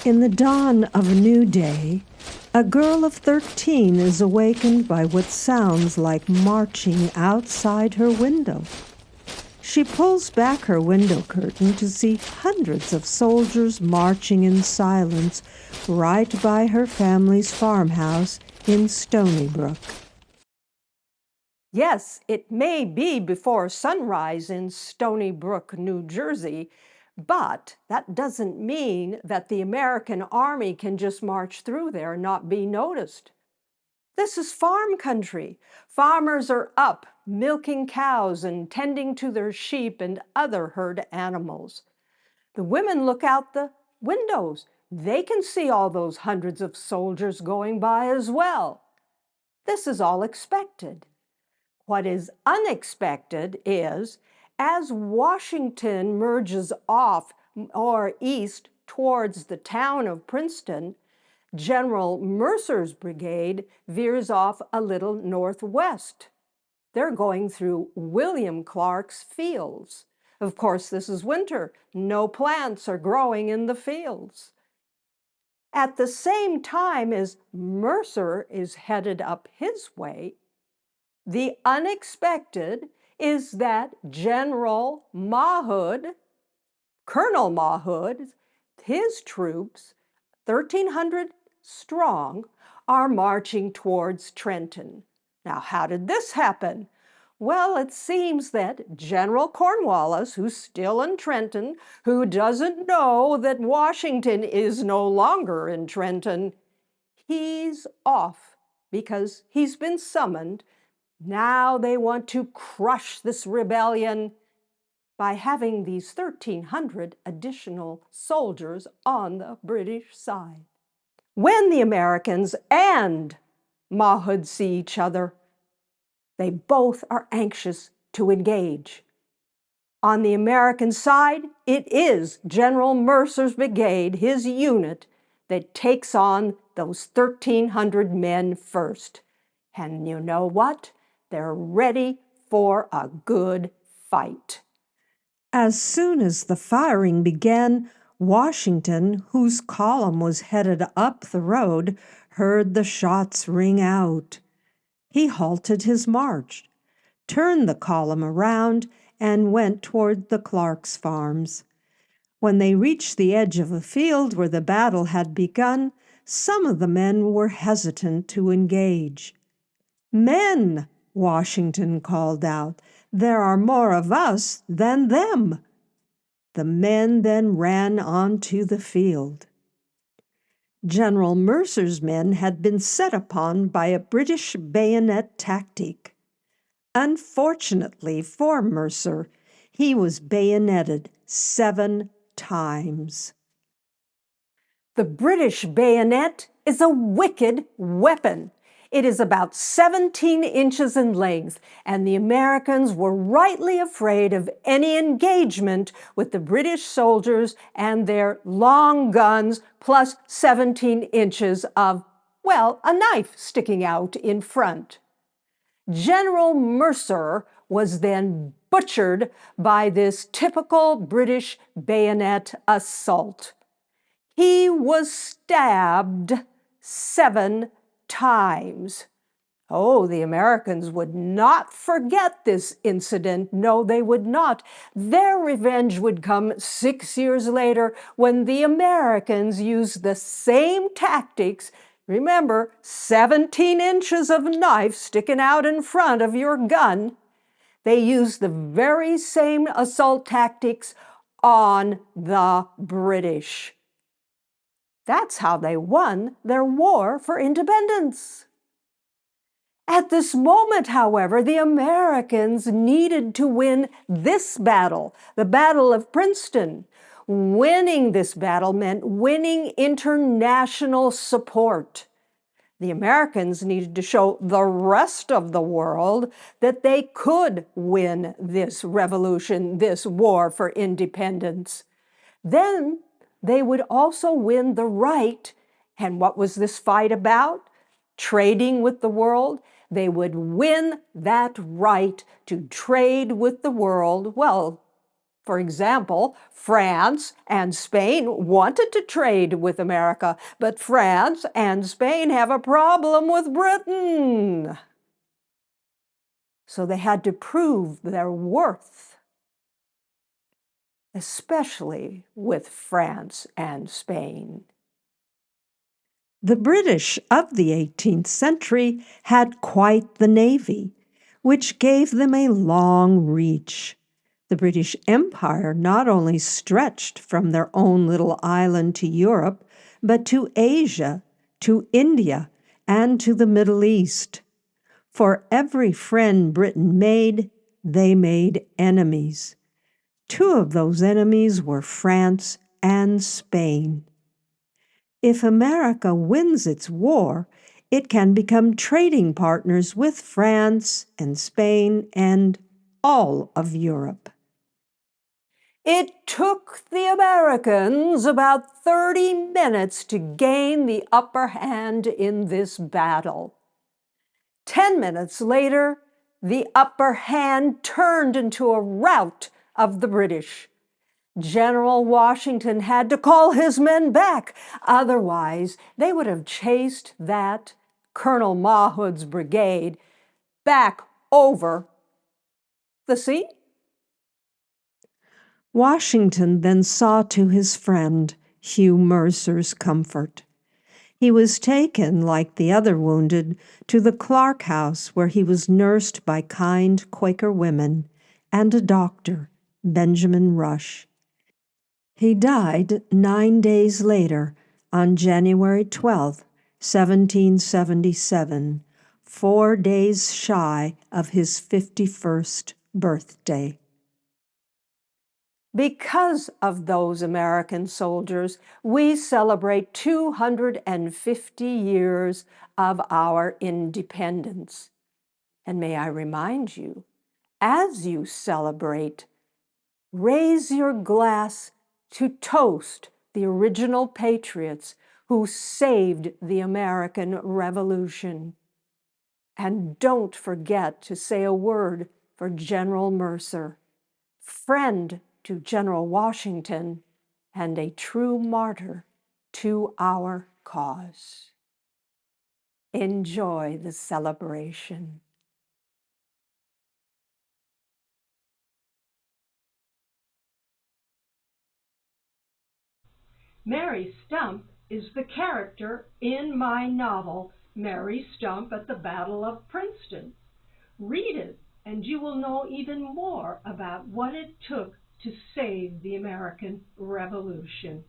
In the dawn of a new day, a girl of 13 is awakened by what sounds like marching outside her window. She pulls back her window curtain to see hundreds of soldiers marching in silence right by her family's farmhouse in Stony Brook. Yes, it may be before sunrise in Stony Brook, New Jersey, but that doesn't mean that the American army can just march through there and not be noticed. This is farm country. Farmers are up milking cows and tending to their sheep and other herd animals. The women look out the windows. They can see all those hundreds of soldiers going by as well. This is all expected. What is unexpected is, as Washington merges off or east towards the town of Princeton, General Mercer's brigade veers off a little northwest. They're going through William Clark's fields. Of course, this is winter. No plants are growing in the fields. At the same time as Mercer is headed up his way, the unexpected is that General Mahood, Colonel Mahood, his troops, 1,300 strong, are marching towards Trenton. Now, how did this happen? Well, it seems that General Cornwallis, who's still in Trenton, who doesn't know that Washington is no longer in Trenton, he's off because he's been summoned. Now they want to crush this rebellion by having these 1,300 additional soldiers on the British side. When the Americans and Mahood see each other, they both are anxious to engage. On the American side, it is General Mercer's brigade, his unit, that takes on those 1,300 men first. And you know what? They're ready for a good fight. As soon as the firing began, Washington, whose column was headed up the road, heard the shots ring out. He halted his march, turned the column around, and went toward the Clark's farms. When they reached the edge of a field where the battle had begun, some of the men were hesitant to engage. "Men," Washington called out, "there are more of us than them." The men then ran onto the field. General Mercer's men had been set upon by a British bayonet tactic. Unfortunately for Mercer, he was bayoneted 7 times. The British bayonet is a wicked weapon. It is about 17 inches in length, and the Americans were rightly afraid of any engagement with the British soldiers and their long guns, plus 17 inches of, well, a knife sticking out in front. General Mercer was then butchered by this typical British bayonet assault. He was stabbed 7 times. Oh, the Americans would not forget this incident. No, they would not. Their revenge would come 6 years later when the Americans used the same tactics. Remember, 17 inches of knife sticking out in front of your gun. They used the very same assault tactics on the British. That's how they won their war for independence. At this moment, however, the Americans needed to win this battle, the Battle of Princeton. Winning this battle meant winning international support. The Americans needed to show the rest of the world that they could win this revolution, this war for independence. Then they would also win the right. And what was this fight about? Trading with the world. They would win that right to trade with the world, well, For example, France and Spain wanted to trade with America, but France and Spain have a problem with Britain. So they had to prove their worth, especially with France and Spain. The British of the 18th century had quite the navy, which gave them a long reach. The British Empire not only stretched from their own little island to Europe, but to Asia, to India, and to the Middle East. For every friend Britain made, they made enemies. Two of those enemies were France and Spain. If America wins its war, it can become trading partners with France and Spain and all of Europe. It took the Americans about 30 minutes to gain the upper hand in this battle. 10 minutes later, the upper hand turned into a rout of the British. General Washington had to call his men back. Otherwise, they would have chased that Colonel Mahood's brigade back over the sea. Washington then saw to his friend Hugh Mercer's comfort. He was taken, like the other wounded, to the Clark House, where he was nursed by kind Quaker women and a doctor, Benjamin Rush. He died 9 days later, on January 12, 1777, 4 days shy of his 51st birthday. Because of those American soldiers, we celebrate 250 years of our independence. And may I remind you, as you celebrate, raise your glass to toast the original patriots who saved the American Revolution. And don't forget to say a word for General Mercer, friend to General Washington, and a true martyr to our cause. Enjoy the celebration. Mary Stump is the character in my novel, Mary Stump at the Battle of Princeton. Read it, and you will know even more about what it took to save the American Revolution.